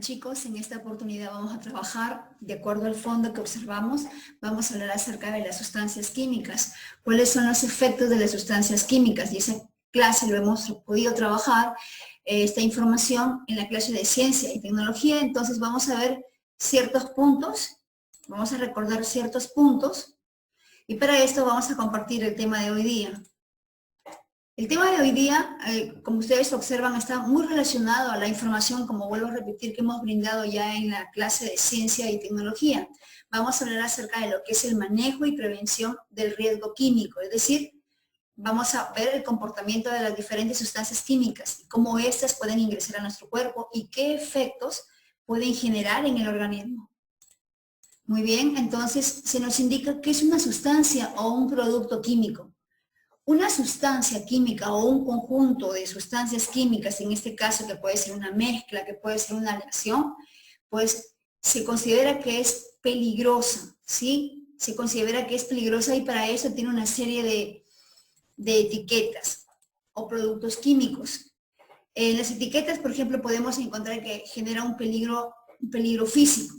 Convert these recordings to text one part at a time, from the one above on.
chicos, en esta oportunidad vamos a trabajar de acuerdo al fondo que observamos. Vamos a hablar acerca de las sustancias químicas. ¿Cuáles son los efectos de las sustancias químicas? Y esa clase lo hemos podido trabajar, esta información en la clase de ciencia y tecnología. Entonces vamos a ver ciertos puntos, vamos a recordar ciertos puntos y para esto vamos a compartir el tema de hoy día. El tema de hoy día, como ustedes observan, está muy relacionado a la información, como vuelvo a repetir, que hemos brindado ya en la clase de ciencia y tecnología. Vamos a hablar acerca de lo que es el manejo y prevención del riesgo químico, es decir, vamos a ver el comportamiento de las diferentes sustancias químicas y cómo éstas pueden ingresar a nuestro cuerpo y qué efectos pueden generar en el organismo. Muy bien, entonces se nos indica qué es una sustancia o un producto químico. Una sustancia química o un conjunto de sustancias químicas, en este caso que puede ser una mezcla, que puede ser una aleación, pues se considera que es peligrosa, ¿sí? Se considera que es peligrosa y para eso tiene una serie de etiquetas o productos químicos. En las etiquetas, por ejemplo, podemos encontrar que genera un peligro físico,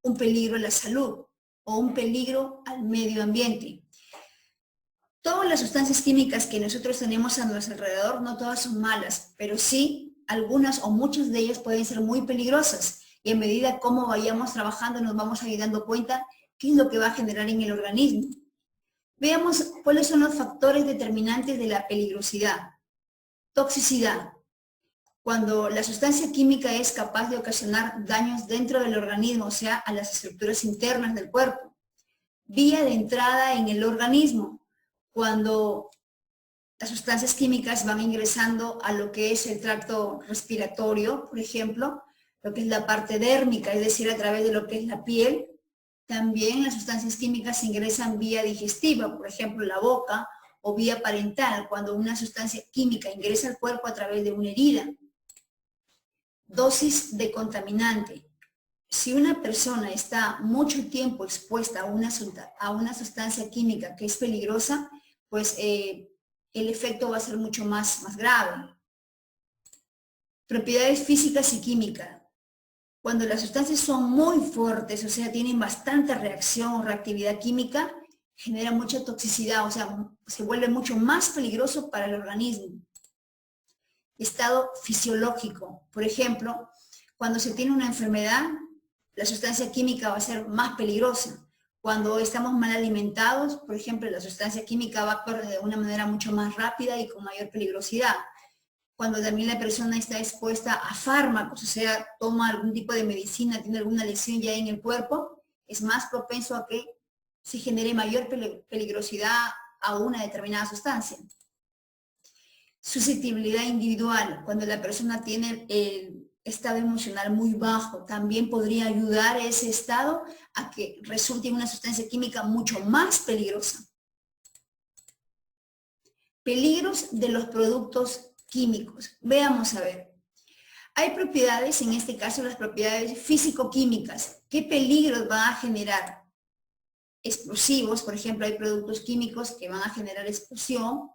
un peligro a la salud o un peligro al medio ambiente. Todas las sustancias químicas que nosotros tenemos a nuestro alrededor, no todas son malas, pero sí algunas o muchas de ellas pueden ser muy peligrosas y a medida como vayamos trabajando nos vamos a ir dando cuenta qué es lo que va a generar en el organismo. Veamos cuáles son los factores determinantes de la peligrosidad. Toxicidad. Cuando la sustancia química es capaz de ocasionar daños dentro del organismo, o sea, a las estructuras internas del cuerpo. Vía de entrada en el organismo. Cuando las sustancias químicas van ingresando a lo que es el tracto respiratorio, por ejemplo, lo que es la parte dérmica, es decir, a través de lo que es la piel, también las sustancias químicas ingresan vía digestiva, por ejemplo, la boca, o vía parental, cuando una sustancia química ingresa al cuerpo a través de una herida. Dosis de contaminante. Si una persona está mucho tiempo expuesta a una sustancia química que es peligrosa, pues el efecto va a ser mucho más grave. Propiedades físicas y químicas. Cuando las sustancias son muy fuertes, o sea, tienen bastante reacción o reactividad química, genera mucha toxicidad, o sea, se vuelve mucho más peligroso para el organismo. Estado fisiológico. Por ejemplo, cuando se tiene una enfermedad, la sustancia química va a ser más peligrosa. Cuando estamos mal alimentados, por ejemplo, la sustancia química va a actuar de una manera mucho más rápida y con mayor peligrosidad. Cuando también la persona está expuesta a fármacos, o sea, toma algún tipo de medicina, tiene alguna lesión ya en el cuerpo, es más propenso a que se genere mayor peligrosidad a una determinada sustancia. Susceptibilidad individual, cuando la persona tiene el estado emocional muy bajo, también podría ayudar a ese estado a que resulte una sustancia química mucho más peligrosa. Peligros de los productos químicos. Veamos a ver. Hay propiedades, en este caso las propiedades físico-químicas. ¿Qué peligros van a generar? Explosivos, por ejemplo, hay productos químicos que van a generar explosión.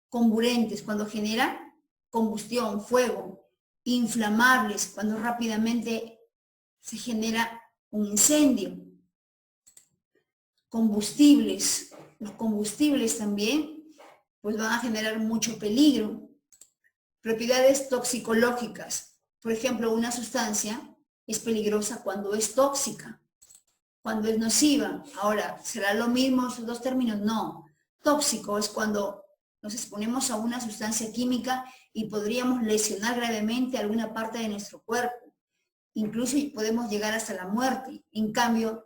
Comburentes, cuando generan combustión, fuego. Inflamables, cuando rápidamente se genera un incendio. Combustibles, los combustibles también pues van a generar mucho peligro. Propiedades toxicológicas, por ejemplo, una sustancia es peligrosa cuando es tóxica, cuando es nociva. Ahora, ¿será lo mismo esos dos términos? No. Tóxico es cuando nos exponemos a una sustancia química y podríamos lesionar gravemente alguna parte de nuestro cuerpo. Incluso podemos llegar hasta la muerte. En cambio,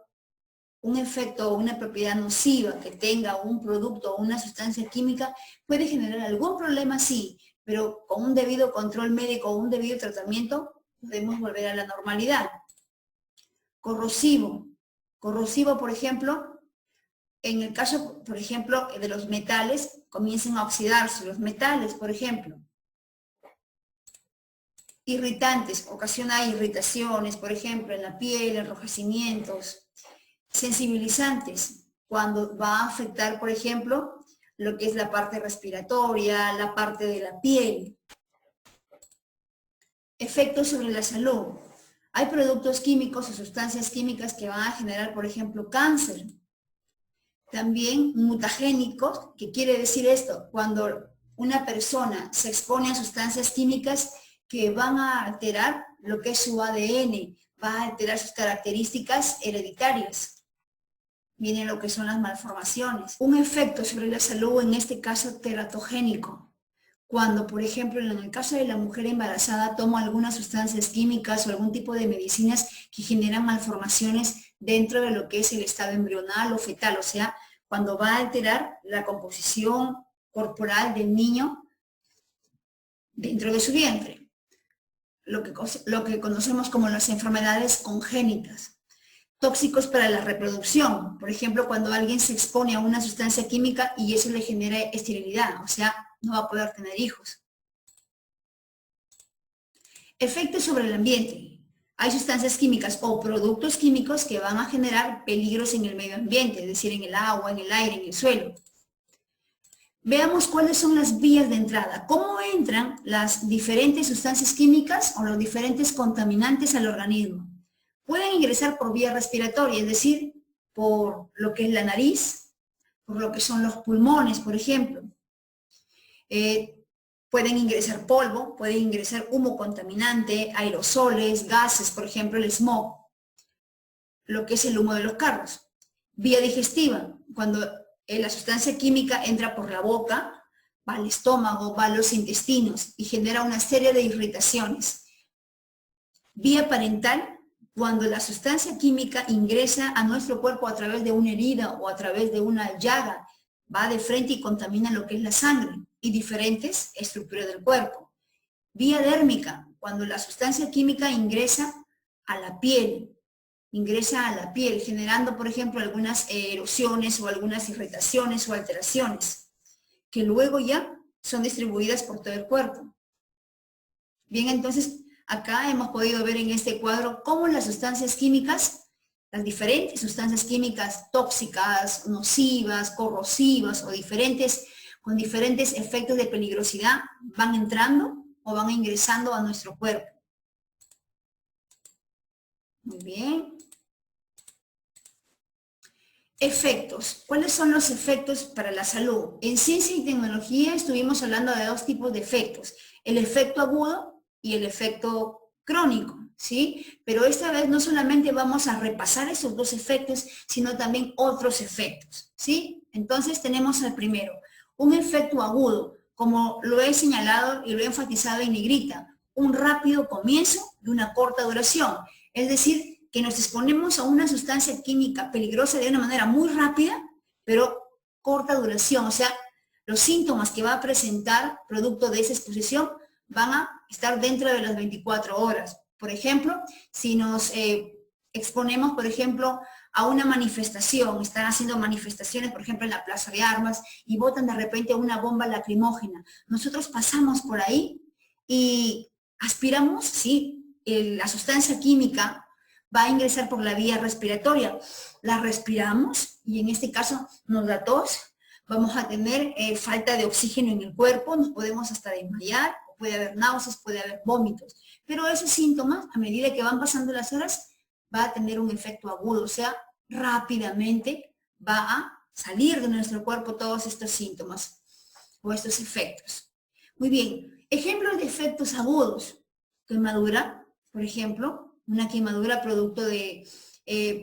un efecto o una propiedad nociva que tenga un producto o una sustancia química puede generar algún problema, sí, pero con un debido control médico o un debido tratamiento podemos volver a la normalidad. Corrosivo. Corrosivo, por ejemplo, en el caso, por ejemplo, de los metales, comienzan a oxidarse los metales, por ejemplo. Irritantes, ocasiona irritaciones, por ejemplo, en la piel, enrojecimientos. Sensibilizantes, cuando va a afectar, por ejemplo, lo que es la parte respiratoria, la parte de la piel. Efectos sobre la salud. Hay productos químicos o sustancias químicas que van a generar, por ejemplo, cáncer. También mutagénicos, que quiere decir esto, cuando una persona se expone a sustancias químicas que van a alterar lo que es su ADN, va a alterar sus características hereditarias. Vienen lo que son las malformaciones. Un efecto sobre la salud, en este caso teratogénico. Cuando, por ejemplo, en el caso de la mujer embarazada toma algunas sustancias químicas o algún tipo de medicinas que generan malformaciones dentro de lo que es el estado embrional o fetal, o sea, cuando va a alterar la composición corporal del niño dentro de su vientre, lo que conocemos como las enfermedades congénitas. Tóxicos para la reproducción, por ejemplo, cuando alguien se expone a una sustancia química y eso le genera esterilidad, o sea, no va a poder tener hijos. Efectos sobre el ambiente. Hay sustancias químicas o productos químicos que van a generar peligros en el medio ambiente, es decir, en el agua, en el aire, en el suelo. Veamos cuáles son las vías de entrada, cómo entran las diferentes sustancias químicas o los diferentes contaminantes al organismo. Pueden ingresar por vía respiratoria, es decir, por lo que es la nariz, por lo que son los pulmones, por ejemplo. Pueden ingresar polvo, pueden ingresar humo contaminante, aerosoles, gases, por ejemplo, el smog, lo que es el humo de los carros. Vía digestiva, cuando la sustancia química entra por la boca, va al estómago, va a los intestinos y genera una serie de irritaciones. Vía parental, cuando la sustancia química ingresa a nuestro cuerpo a través de una herida o a través de una llaga, va de frente y contamina lo que es la sangre y diferentes estructuras del cuerpo. Vía dérmica, cuando la sustancia química ingresa a la piel, generando, por ejemplo, algunas erosiones o algunas irritaciones o alteraciones, que luego ya son distribuidas por todo el cuerpo. Bien, entonces, acá hemos podido ver en este cuadro cómo las sustancias químicas, las diferentes sustancias químicas tóxicas, nocivas, corrosivas o con diferentes efectos de peligrosidad van entrando o van ingresando a nuestro cuerpo. Muy bien. Efectos. ¿Cuáles son los efectos para la salud? En ciencia y tecnología estuvimos hablando de dos tipos de efectos. El efecto agudo y el efecto crónico, ¿sí? Pero esta vez no solamente vamos a repasar esos dos efectos, sino también otros efectos, ¿sí? Entonces tenemos el primero, un efecto agudo, como lo he señalado y lo he enfatizado en negrita, un rápido comienzo de una corta duración, es decir, que nos exponemos a una sustancia química peligrosa de una manera muy rápida, pero corta duración, o sea, los síntomas que va a presentar producto de esa exposición van a estar dentro de las 24 horas. Por ejemplo, si nos exponemos, por ejemplo, a una manifestación, están haciendo manifestaciones, por ejemplo, en la Plaza de Armas, y botan de repente una bomba lacrimógena. Nosotros pasamos por ahí y aspiramos, sí, la sustancia química va a ingresar por la vía respiratoria. La respiramos y en este caso nos da tos, vamos a tener falta de oxígeno en el cuerpo, nos podemos hasta desmayar, puede haber náuseas, puede haber vómitos. Pero esos síntomas, a medida que van pasando las horas, va a tener un efecto agudo, o sea, rápidamente va a salir de nuestro cuerpo todos estos síntomas o estos efectos. Muy bien, ejemplos de efectos agudos. Quemadura, por ejemplo, una quemadura producto de,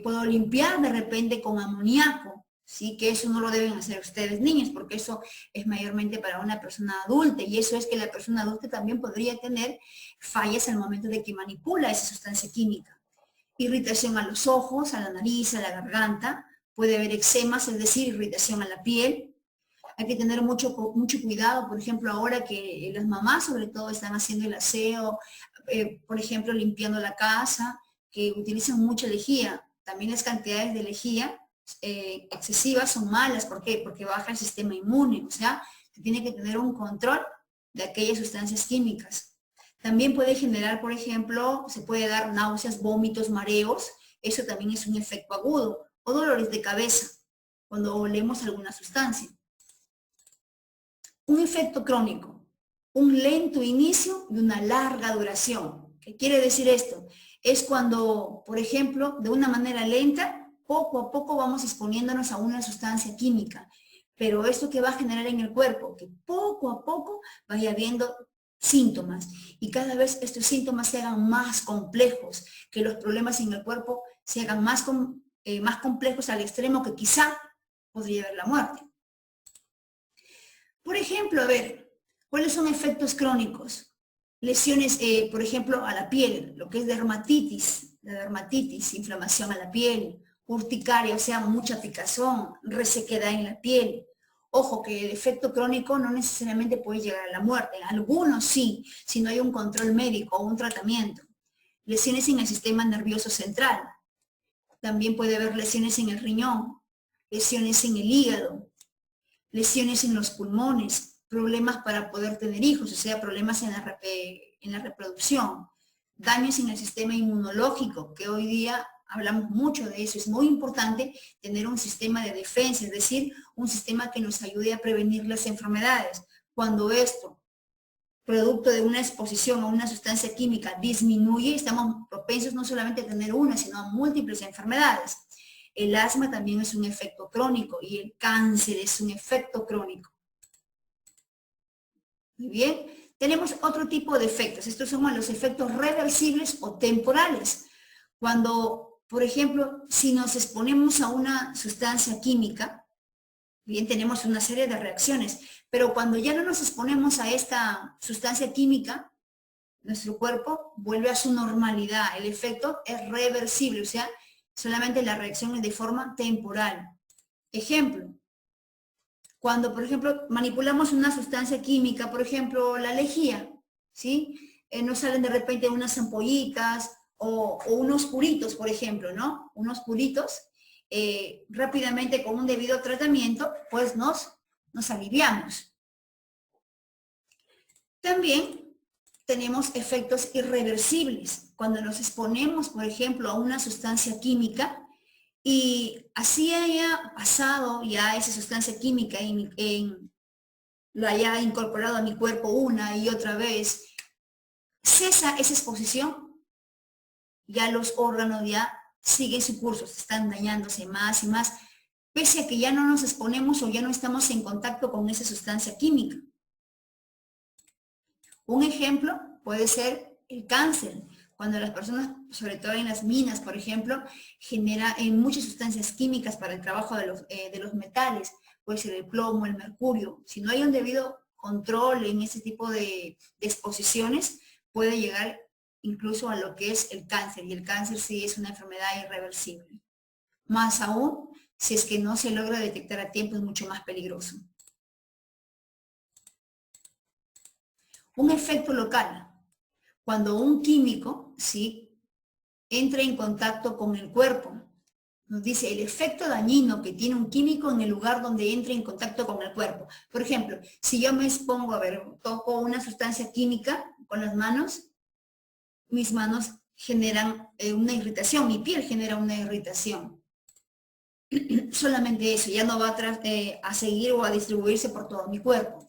puedo limpiar de repente con amoníaco, ¿sí? Que eso no lo deben hacer ustedes niños, porque eso es mayormente para una persona adulta, y eso es que la persona adulta también podría tener fallas al momento de que manipula esa sustancia química. Irritación a los ojos, a la nariz, a la garganta, puede haber eczemas, es decir, irritación a la piel. Hay que tener mucho cuidado, por ejemplo, ahora que las mamás sobre todo están haciendo el aseo, por ejemplo, limpiando la casa, que utilizan mucha lejía. También las cantidades de lejía excesivas son malas. ¿Por qué? Porque baja el sistema inmune, o sea, se tiene que tener un control de aquellas sustancias químicas. También puede generar, por ejemplo, se puede dar náuseas, vómitos, mareos, eso también es un efecto agudo, o dolores de cabeza, cuando olemos alguna sustancia. Un efecto crónico, un lento inicio y una larga duración. ¿Qué quiere decir esto? es cuando, por ejemplo, de una manera lenta, poco a poco vamos exponiéndonos a una sustancia química. Pero esto que va a generar en el cuerpo, que poco a poco vaya habiendo síntomas y cada vez estos síntomas se hagan más complejos, que los problemas en el cuerpo se hagan más complejos al extremo que quizá podría haber la muerte. Por ejemplo, a ver, ¿cuáles son efectos crónicos? Lesiones, por ejemplo, a la piel, lo que es dermatitis, la dermatitis, inflamación a la piel, urticaria, o sea, mucha picazón, resequedad en la piel. Ojo, que el efecto crónico no necesariamente puede llegar a la muerte. Algunos sí, si no hay un control médico o un tratamiento. Lesiones en el sistema nervioso central. También puede haber lesiones en el riñón, lesiones en el hígado, lesiones en los pulmones, problemas para poder tener hijos, o sea, problemas en la reproducción, daños en el sistema inmunológico, que hoy día hablamos mucho de eso. Es muy importante tener un sistema de defensa, es decir, un sistema que nos ayude a prevenir las enfermedades. Cuando esto, producto de una exposición a una sustancia química, disminuye, estamos propensos no solamente a tener una, sino a múltiples enfermedades. El asma también es un efecto crónico y el cáncer es un efecto crónico. Muy bien, tenemos otro tipo de efectos. Estos son los efectos reversibles o temporales. Cuando, por ejemplo, si nos exponemos a una sustancia química, bien, tenemos una serie de reacciones, pero cuando ya no nos exponemos a esta sustancia química, nuestro cuerpo vuelve a su normalidad. El efecto es reversible, o sea, solamente la reacción es de forma temporal. Ejemplo, cuando, por ejemplo, manipulamos una sustancia química, por ejemplo, la lejía, ¿sí? Nos salen de repente unas ampollitas o unos puritos, por ejemplo, ¿no? Unos puritos, rápidamente con un debido tratamiento, pues nos aliviamos. También tenemos efectos irreversibles. Cuando nos exponemos, por ejemplo, a una sustancia química, y así haya pasado ya esa sustancia química lo haya incorporado a mi cuerpo una y otra vez, cesa esa exposición, ya los órganos ya siguen su curso, están dañándose más y más, pese a que ya no nos exponemos o ya no estamos en contacto con esa sustancia química. Un ejemplo puede ser el cáncer. Cuando las personas, sobre todo en las minas, por ejemplo, genera muchas sustancias químicas para el trabajo de los metales, puede ser el plomo, el mercurio. Si no hay un debido control en ese tipo de exposiciones, puede llegar incluso a lo que es el cáncer. Y el cáncer sí es una enfermedad irreversible. Más aún, si es que no se logra detectar a tiempo, es mucho más peligroso. Un efecto local. Cuando un químico, ¿sí?, entra en contacto con el cuerpo, nos dice el efecto dañino que tiene un químico en el lugar donde entra en contacto con el cuerpo. Por ejemplo, si yo me expongo, a ver, toco una sustancia química con las manos, mis manos generan una irritación, mi piel genera una irritación. Solamente eso, ya no va a seguir o a distribuirse por todo mi cuerpo.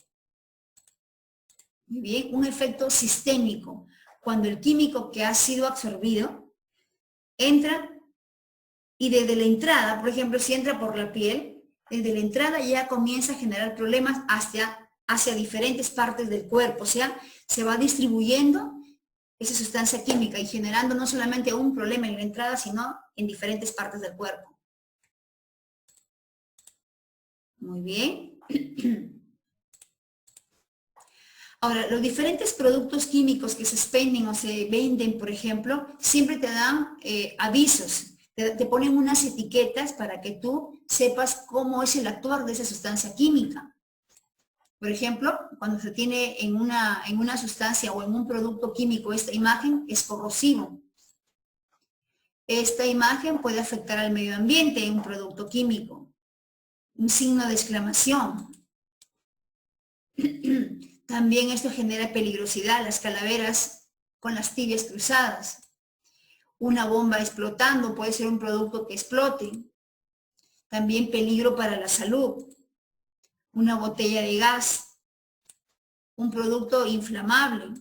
Muy bien, un efecto sistémico. Cuando el químico que ha sido absorbido entra y desde la entrada, por ejemplo, si entra por la piel, desde la entrada ya comienza a generar problemas hacia diferentes partes del cuerpo, o sea, se va distribuyendo esa sustancia química y generando no solamente un problema en la entrada, sino en diferentes partes del cuerpo. Muy bien. Ahora, los diferentes productos químicos que se expenden o se venden, por ejemplo, siempre te dan avisos, te ponen unas etiquetas para que tú sepas cómo es el actuar de esa sustancia química. Por ejemplo, cuando se tiene en una sustancia o en un producto químico esta imagen, es corrosivo. Esta imagen puede afectar al medio ambiente en un producto químico. Un signo de exclamación. También esto genera peligrosidad, las calaveras con las tibias cruzadas. Una bomba explotando puede ser un producto que explote. También peligro para la salud. Una botella de gas. Un producto inflamable.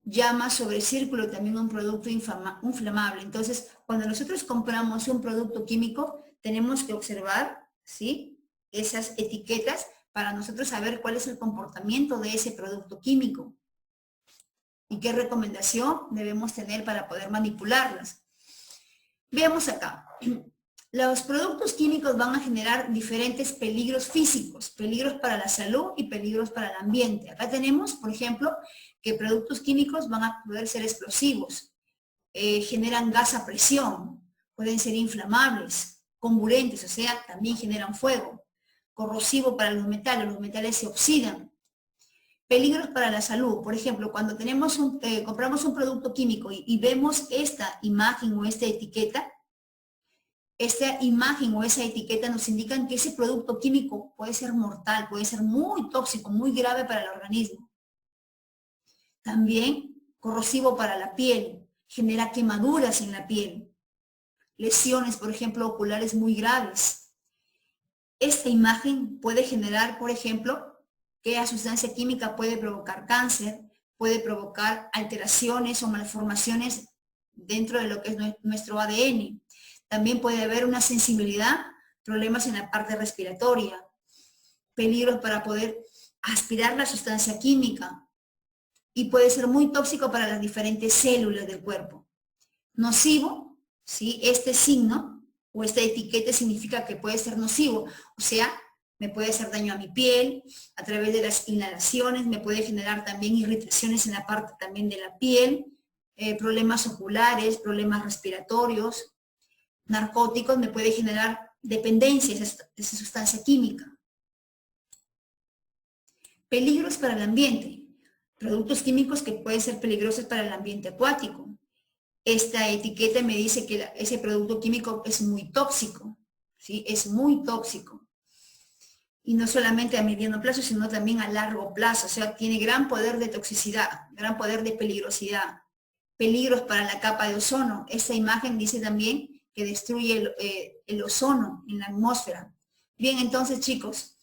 llama sobre círculo también un producto inflamable. Entonces, cuando nosotros compramos un producto químico, tenemos que observar, ¿sí?, esas etiquetas para nosotros saber cuál es el comportamiento de ese producto químico y qué recomendación debemos tener para poder manipularlas. Veamos acá. Los productos químicos van a generar diferentes peligros físicos, peligros para la salud y peligros para el ambiente. Acá tenemos, por ejemplo, que productos químicos van a poder ser explosivos, generan gas a presión, pueden ser inflamables, comburentes, o sea, también generan fuego, corrosivo para los metales se oxidan. Peligros para la salud, por ejemplo, cuando compramos un producto químico y vemos esta imagen o esta etiqueta o esa etiqueta nos indican que ese producto químico puede ser mortal, puede ser muy tóxico, muy grave para el organismo. También corrosivo para la piel, genera quemaduras en la piel, lesiones, por ejemplo, oculares muy graves. Esta imagen puede generar, por ejemplo, que la sustancia química puede provocar cáncer, puede provocar alteraciones o malformaciones dentro de lo que es nuestro ADN. También puede haber una sensibilidad, problemas en la parte respiratoria, peligros para poder aspirar la sustancia química y puede ser muy tóxico para las diferentes células del cuerpo. Nocivo, ¿sí? Este signo o esta etiqueta significa que puede ser nocivo, o sea, me puede hacer daño a mi piel, a través de las inhalaciones, me puede generar también irritaciones en la parte también de la piel, problemas oculares, problemas respiratorios, narcóticos, me puede generar dependencia de esa sustancia química. Peligros para el ambiente. Productos químicos que pueden ser peligrosos para el ambiente acuático. Esta etiqueta me dice que ese producto químico es muy tóxico, ¿sí? Es muy tóxico. Y no solamente a mediano plazo, sino también a largo plazo. O sea, tiene gran poder de toxicidad, gran poder de peligrosidad. Peligros para la capa de ozono. Esta imagen dice también que destruye el ozono en la atmósfera. Bien, entonces, chicos,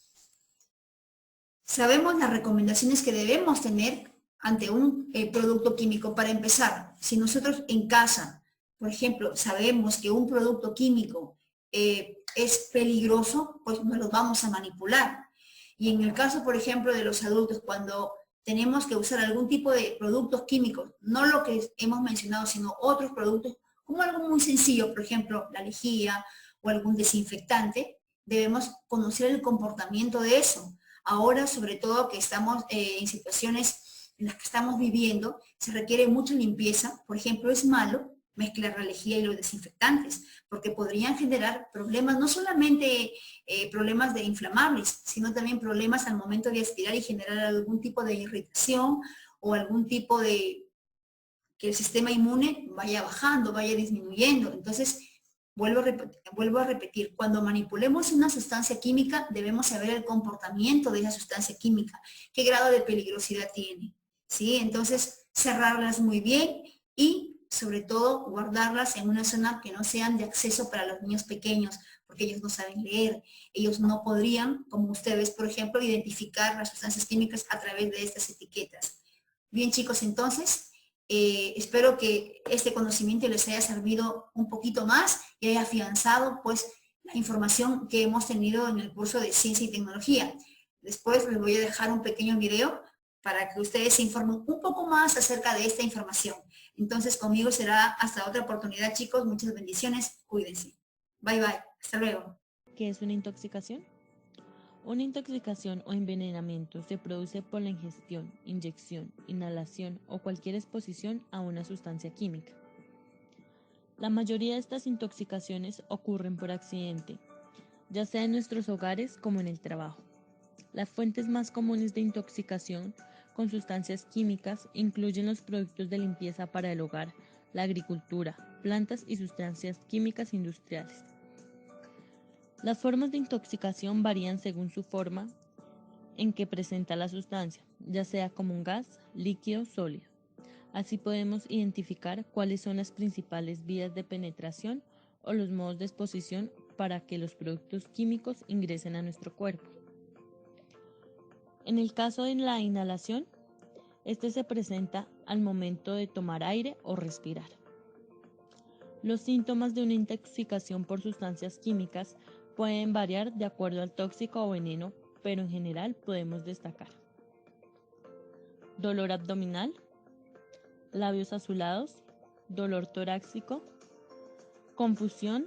sabemos las recomendaciones que debemos tener ante un producto químico. Para empezar, si nosotros en casa, por ejemplo, sabemos que un producto químico es peligroso, pues no lo vamos a manipular. Y en el caso, por ejemplo, de los adultos, cuando tenemos que usar algún tipo de productos químicos, no lo que hemos mencionado, sino otros productos, como algo muy sencillo, por ejemplo, la lejía o algún desinfectante, debemos conocer el comportamiento de eso. Ahora, sobre todo que estamos en situaciones en las que estamos viviendo, se requiere mucha limpieza. Por ejemplo, es malo mezclar la lejía y los desinfectantes, porque podrían generar problemas, no solamente problemas de inflamables, sino también problemas al momento de aspirar y generar algún tipo de irritación o algún tipo de que el sistema inmune vaya bajando, vaya disminuyendo. Entonces, vuelvo a repetir, cuando manipulemos una sustancia química, debemos saber el comportamiento de esa sustancia química, qué grado de peligrosidad tiene, ¿sí? Entonces, cerrarlas muy bien y, sobre todo, guardarlas en una zona que no sean de acceso para los niños pequeños, porque ellos no saben leer, ellos no podrían, como ustedes, por ejemplo, identificar las sustancias químicas a través de estas etiquetas. Bien, chicos, entonces, espero que este conocimiento les haya servido un poquito más y haya afianzado pues la información que hemos tenido en el curso de Ciencia y Tecnología. Después les voy a dejar un pequeño video para que ustedes se informen un poco más acerca de esta información. Entonces conmigo será hasta otra oportunidad, chicos. Muchas bendiciones. Cuídense. Bye, bye. Hasta luego. ¿Qué es una intoxicación? Una intoxicación o envenenamiento se produce por la ingestión, inyección, inhalación o cualquier exposición a una sustancia química. La mayoría de estas intoxicaciones ocurren por accidente, ya sea en nuestros hogares como en el trabajo. Las fuentes más comunes de intoxicación con sustancias químicas incluyen los productos de limpieza para el hogar, la agricultura, plantas y sustancias químicas industriales. Las formas de intoxicación varían según su forma en que presenta la sustancia, ya sea como un gas, líquido, sólido. Así podemos identificar cuáles son las principales vías de penetración o los modos de exposición para que los productos químicos ingresen a nuestro cuerpo. En el caso de la inhalación, Este se presenta al momento de tomar aire o respirar. Los síntomas de una intoxicación por sustancias químicas pueden variar de acuerdo al tóxico o veneno, pero en general podemos destacar: dolor abdominal, labios azulados, dolor torácico, confusión,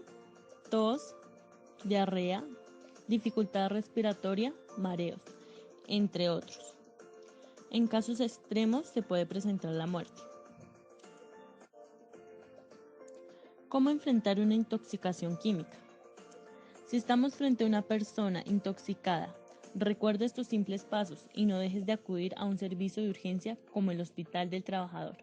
tos, diarrea, dificultad respiratoria, mareos, entre otros. En casos extremos se puede presentar la muerte. ¿Cómo enfrentar una intoxicación química? Si estamos frente a una persona intoxicada, recuerda estos simples pasos y no dejes de acudir a un servicio de urgencia como el Hospital del Trabajador.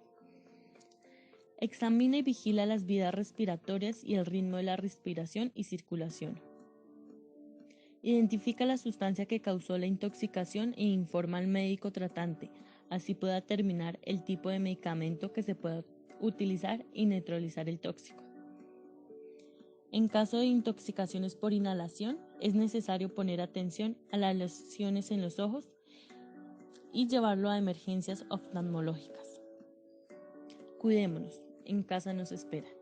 Examina y vigila las vías respiratorias y el ritmo de la respiración y circulación. Identifica la sustancia que causó la intoxicación e informa al médico tratante, así pueda determinar el tipo de medicamento que se pueda utilizar y neutralizar el tóxico. En caso de intoxicaciones por inhalación, es necesario poner atención a las lesiones en los ojos y llevarlo a emergencias oftalmológicas. Cuidémonos, en casa nos esperan.